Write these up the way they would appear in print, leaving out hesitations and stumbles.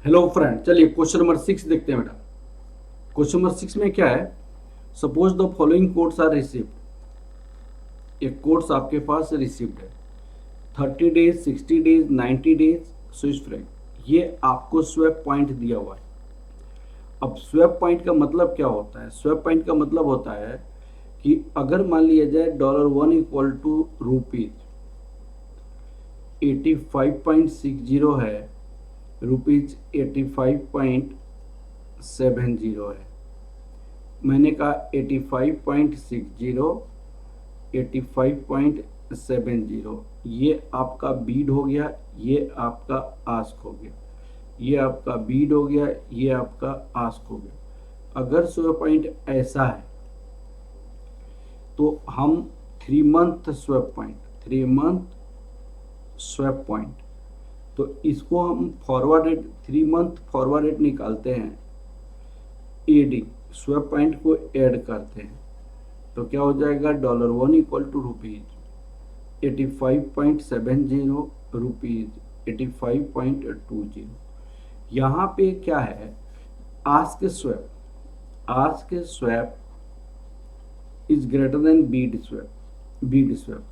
Hello friend, चलिए question number 6 देखते हैं बेटा। क्वेश्चन नंबर 6 में क्या है? Suppose the following codes are received. ये कोड्स आपके पास रिसीव्ड है। 30 days, 60 days, 90 days, swiss franc. ये आपको स्वैप पॉइंट दिया हुआ है। अब स्वैप पॉइंट का मतलब क्या होता है? स्वैप पॉइंट का मतलब होता है कि अगर मान लिया जाए $1 इक्वल टू ₹85.60 है, ₹85.70 है। मैंने कहा 85.60, 85.70, ये आपका बीड हो गया, ये आपका आस्क हो गया, ये आपका बीड हो गया, ये आपका आस्क हो गया। अगर 100 पॉइंट ऐसा है तो हम 3 month swap point, 3 month swap point, तो इसको हम forward rate, 3 month forward rate निकालते हैं। एडिंग स्वैप पॉइंट को ऐड करते हैं तो क्या हो जाएगा? $1 इक्वल टू ₹85.70, ₹85.20। यहाँ पे क्या है? Ask swap, ask swap is greater than Beed swap, Beed swap.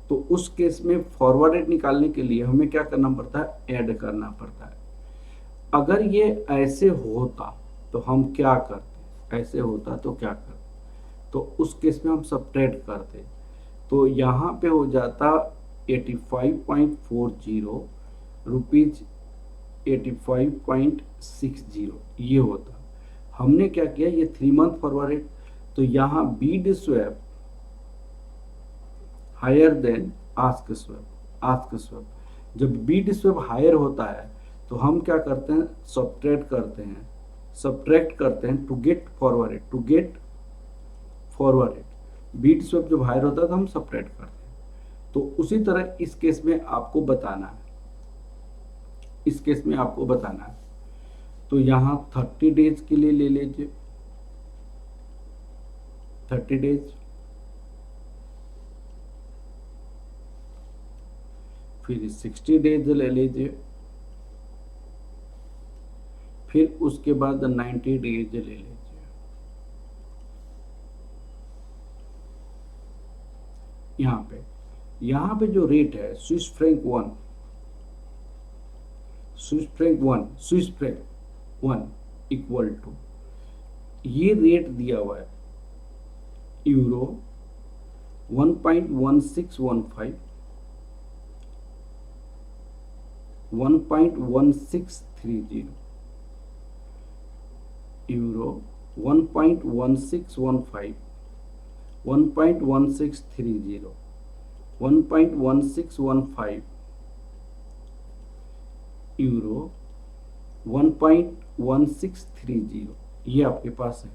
तो उस केस में फॉरवर्ड रेट निकालने के लिए हमें क्या करना पड़ता है? ऐड करना पड़ता है। अगर ये ऐसे होता तो हम क्या करते? ऐसे होता तो क्या करते? तो उस केस में हम सब्ट्रैक्ट करते, तो यहाँ पे हो जाता 85.40, रुपीज 85.60, ये होता। हमने क्या किया? ये 3 मंथ फॉरवर्ड रेट, तो यहाँ bid swap higher than ask swap, ask swap. जब बीड स्वैप हायर होता है तो हम क्या करते हैं? सब्ट्रैक्ट करते हैं, सब्ट्रैक्ट करते हैं to get forward rate, to get forward rate. Bid swap जब हायर होता है तो हम सब्ट्रैक्ट करते हैं। तो उसी तरह इस केस में आपको बताना है, इस केस में आपको बताना है। तो यहाँ 30 डेज के लिए ले लीजिए, 30 डेज, फिर 60 डेज ले लीजिए, फिर उसके बाद 90 डेज ले लीजिए। यहाँ पे जो रेट है swiss franc 1, swiss franc 1, swiss franc 1 equal to, ये रेट दिया हुआ है यूरो 1.1615, 1.1630, यूरो 1.1615, 1.1630, 1.1615, यूरो 1.1630, ये आपके पास है।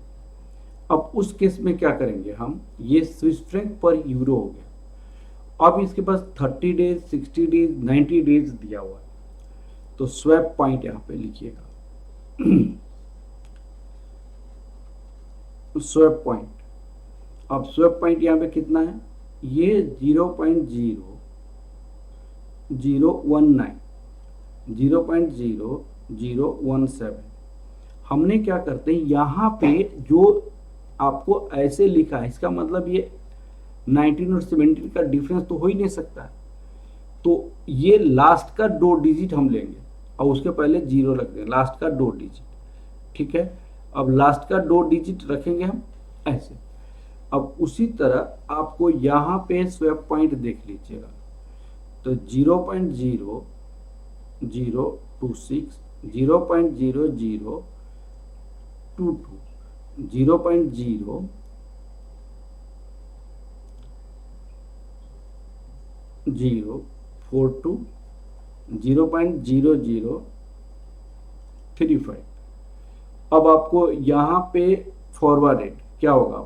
अब उस केस में क्या करेंगे हम? ये स्विस फ्रैंक पर यूरो हो गया। अब इसके पास 30 डेज, 60 डेज, 90 डेज दिया हुआ है, तो स्वैप पॉइंट यहाँ पे लिखिएगा। स्वैप पॉइंट, अब स्वैप पॉइंट यहाँ पे कितना है? ये 0.0019, 0.0017। हमने क्या करते हैं? यहाँ पे जो आपको ऐसे लिखा है, इसका मतलब ये 19 और 17 का डिफरेंस तो हो ही नहीं सकता। तो ये लास्ट का 2 डिजिट हम लेंगे और उसके पहले 0 रख देंगे, लास्ट का 2 डिजिट। ठीक है, अब लास्ट का 2 डिजिट रखेंगे हम ऐसे। अब उसी तरह आपको यहाँ पे स्वैप पॉइंट देख लीजिएगा, तो 0.0026, 0.0022, 0.042, 0.0035। अब आपको यहाँ पे फॉरवर्ड रेट क्या होगा?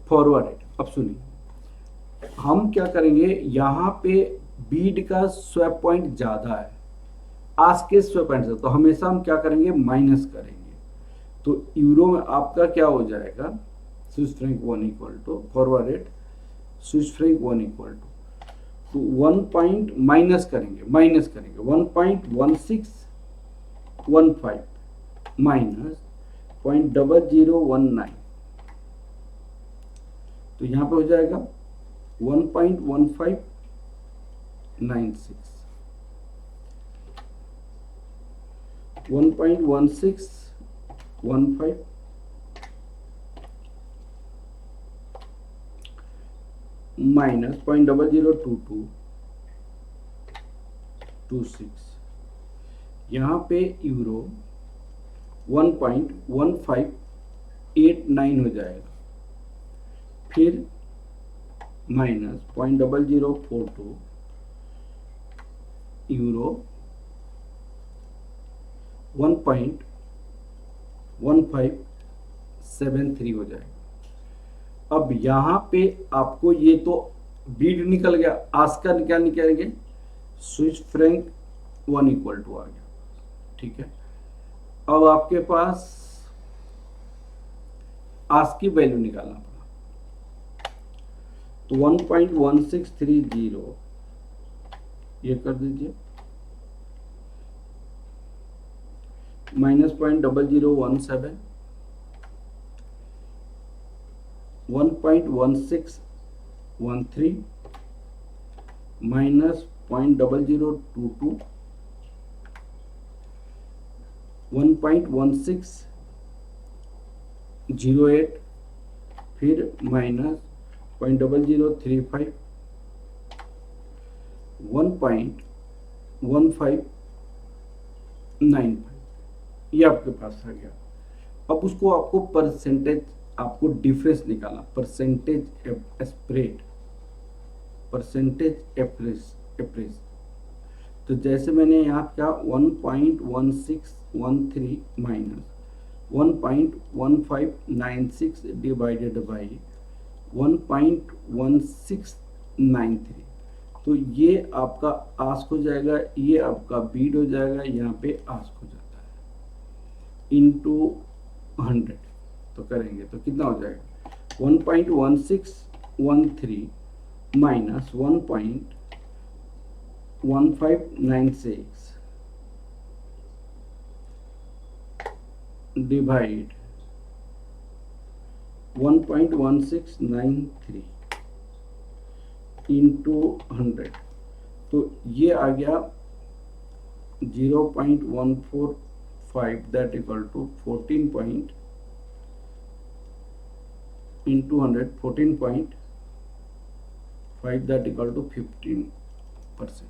फॉरवर्ड रेट, अब सुनिए, हम क्या करेंगे? यहाँ पे बीड का स्वैप पॉइंट ज्यादा है आस्क के स्वैप पॉइंट से, तो हमेशा हम क्या करेंगे? माइनस करेंगे। तो यूरो में आपका क्या हो जाएगा? Swiss franc 1 equal to forward rate, swiss franc 1 equal to तो 1 पॉइंट माइनस करेंगे 1.1615 माइनस 0.0019, तो यहाँ पे हो जाएगा 1.1596, 1.1615 माइनस 0.002226, यहाँ पे यूरो 1.1589 हो जाएगा, फिर माइनस 0.0042 यूरो 1.1573 हो जाएगा। अब यहाँ पे आपको ये तो बीड निकल गया, आस्कर क्या निकलेंगे, स्विस फ्रैंक 1 इक्वल टू आ गया, ठीक है। अब आपके पास आस्क की वैल्यू निकालना पड़ा, तो 1.1630 ये कर दीजिए, माइनस 0.0017, 1.1613 माइनस 0.0022, 1.1608, फिर माइनस 0.0035, 1.1595, ये आपके पास आ गया। अब उसको आपको परसेंटेज, आपको डिफरेंस निकालना, परसेंटेज स्प्रेड, परसेंटेज एप्रेस। तो जैसे मैंने यहाँ क्या 1.1613 माइनस 1.1596 डिवाइडेड बाई 1.1693, तो ये आपका आस्क हो जाएगा, ये आपका बीड हो जाएगा, यहाँ पे आस्क हो जाता है, इंटू 100, तो करेंगे तो कितना हो जाएगा 1.1613 माइनस 1.1596 डिवाइड 1.1693 इंटू 100, तो ये आ गया 0.145, that equal to 14 point into 100, 14.5, that equal to 15%।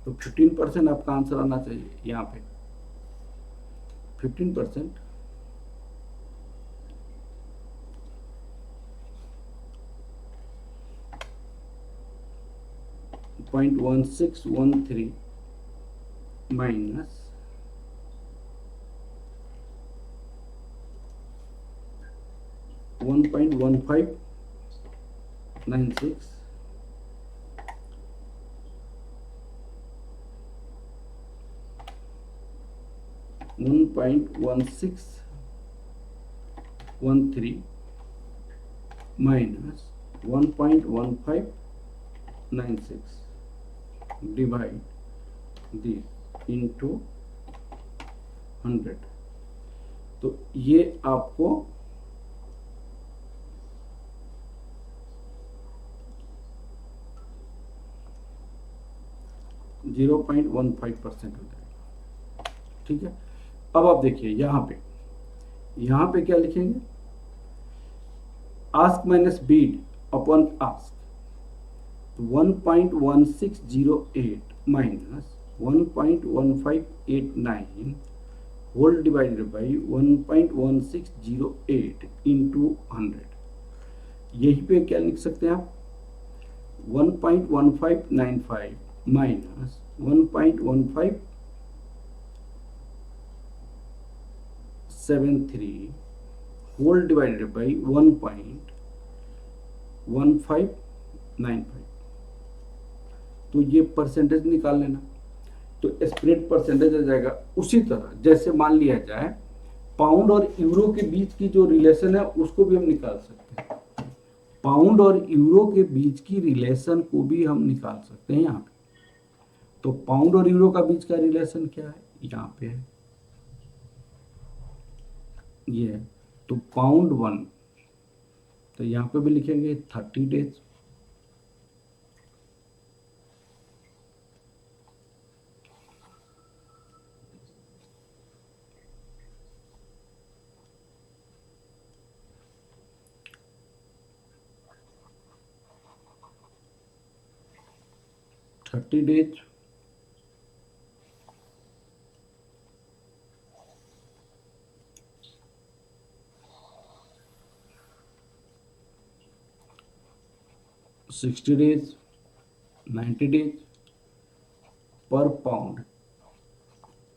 तो 15% आपका आंसर आना चाहिए यहाँ पे, 15%। .1613 minus 1.1596 1.1613 minus 1.1596 divide this into 100, तो ये आपको .15% हो जाएगा, ठीक है। अब आप देखिए यहाँ पे क्या लिखेंगे, ask minus bid upon ask, 1.1608 minus 1.1589 whole divided by 1.1608 into 100, यही पे क्या लिख सकते हैं आप 1.1595 माइनस 1.1573 होल डिवाइडेड बाई 1.1595, तो ये परसेंटेज निकाल लेना, तो स्प्रेड परसेंटेज आ जाएगा। उसी तरह जैसे मान लिया जाए पाउंड और यूरो के बीच की जो रिलेशन है उसको भी हम निकाल सकते हैं। पाउंड और यूरो के बीच की रिलेशन को भी हम निकाल सकते हैं यहाँ पे। तो पाउंड और यूरो का बीच का रिलेशन क्या है, यहाँ पे है, ये है। तो पाउंड 1, तो यहाँ पे भी लिखेंगे 30 days. Thirty days 60 days 90 days पर पाउंड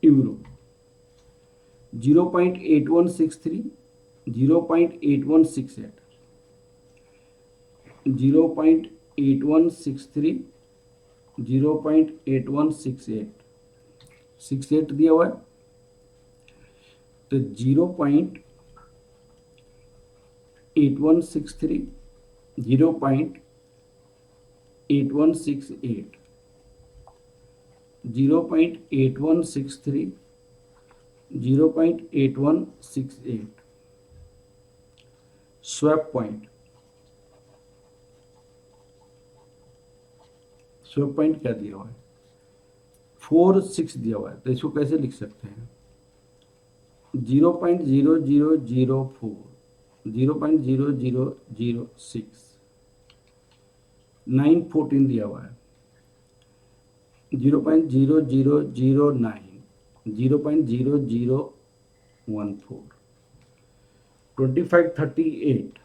यूरो 0.8163 0.8168 0.8163 0.8168 दिया हुआ है। तो 0.8163 0.8168 0.8163 0.8168 स्वैप पॉइंट क्या दिया हुआ है, 46 दिया हुआ है। तो इसको कैसे लिख सकते हैं, 0.0004 0.0006 914 दिया हुआ है, 0.0009 0.0014 2538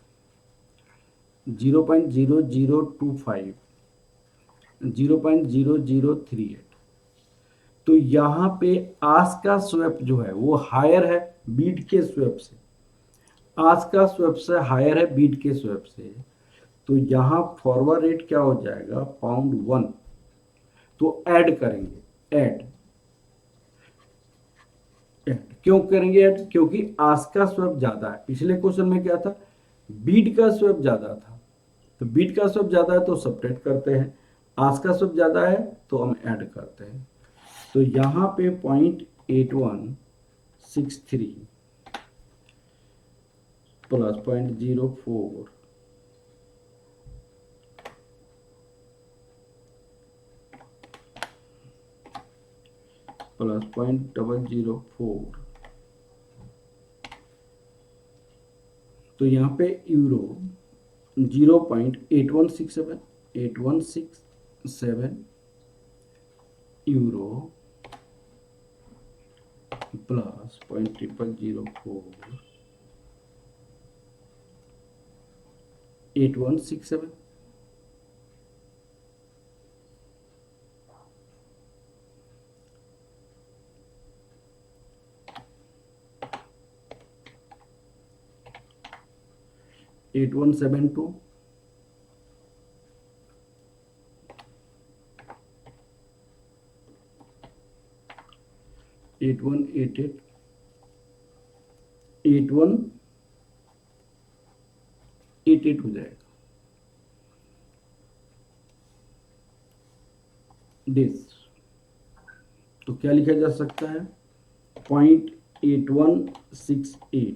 0.0025 0.0038। तो यहाँ पे आस का स्वैप जो है वो हायर है बीट के स्वैप से, आस का स्वैप से हायर है बीट के स्वैप से। तो यहाँ फॉरवर्ड रेट क्या हो जाएगा, पाउंड 1। तो ऐड करेंगे, ऐड क्यों करेंगे ऐड, क्योंकि आस का स्वैप ज्यादा है। पिछले क्वेश्चन में क्या था, बीट का स्वैप ज्यादा था। तो बीट का स्वैप ज्यादा है तो सब्ट्रैक्ट करते हैं, आस का स्वैप ज्यादा है तो हम ऐड करते हैं। तो यहाँ पे 0.8163 प्लस 0.04 प्लस 0.004। तो यहाँ पे यूरो 0.8167 यूरो प्लस 0.004 8167 8172 8188 8188 हो जाएगा दिस। तो क्या लिखा जा सकता है, 0.8168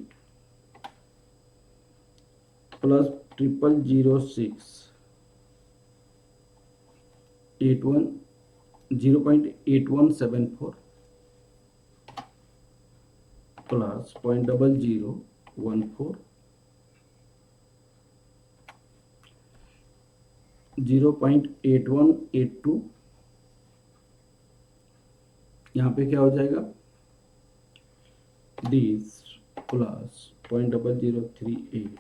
प्लस 0.006 0.8174 प्लस 0.0014 0.8182। यहाँ पे क्या हो जाएगा, दिस प्लस 0.0038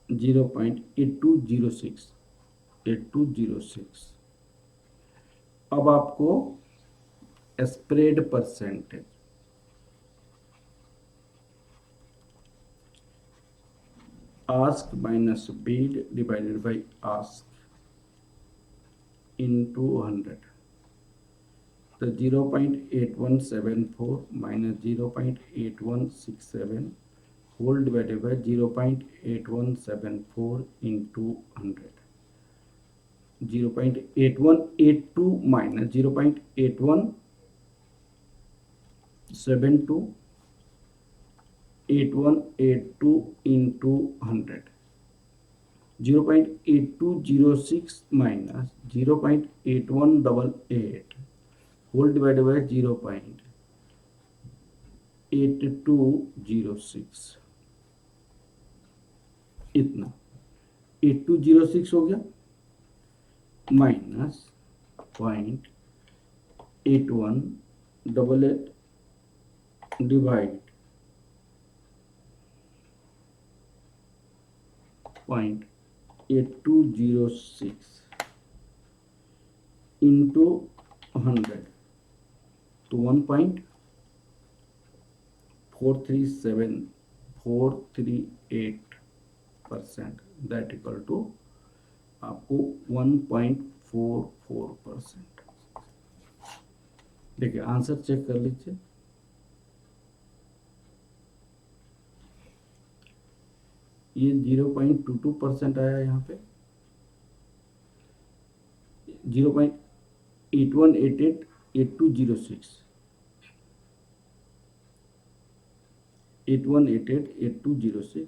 0.8206 अब आपको spread percentage ask minus bid divided by ask into 100। तो 0.8174 minus 0.8167 whole divided by 0.8174 into 100, 0.8182 minus 0.8172 8182 into 100, 0.8206 minus 0.8188 whole divided by 0.8206, इतना 8206 हो गया माइनस 0.8188 डिवाइड 0.8206 इंटू 100, तो 1.437438%, दैट इक्वल टू आपको 1.44%। देखिए आंसर चेक कर लीजिए, ये 0.22% आया यहाँ पे, 0.81888206 81888206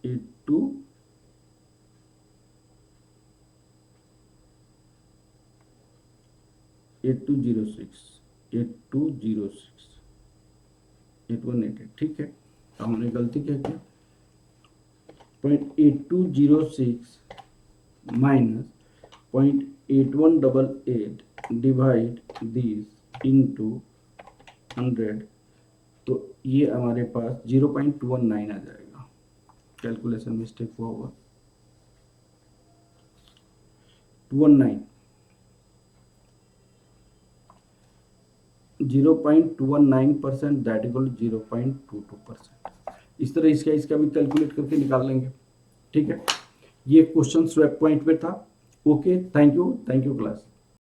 81888206 8188, ठीक है। तो हमने गलती क्या किया, 0.8206 माइनस 0.8188 डिवाइड दिस इंटू 100, तो ये हमारे पास 0.219 आ जाएगा। कैलकुलेशन मिस्टेक हुआ होगा, 219 0.219%, दैट इक्वल 0.22%। इस तरह इसका भी कैलकुलेट करके निकाल लेंगे, ठीक है। ये क्वेश्चन स्वैप पॉइंट पे था। Okay, thank you class.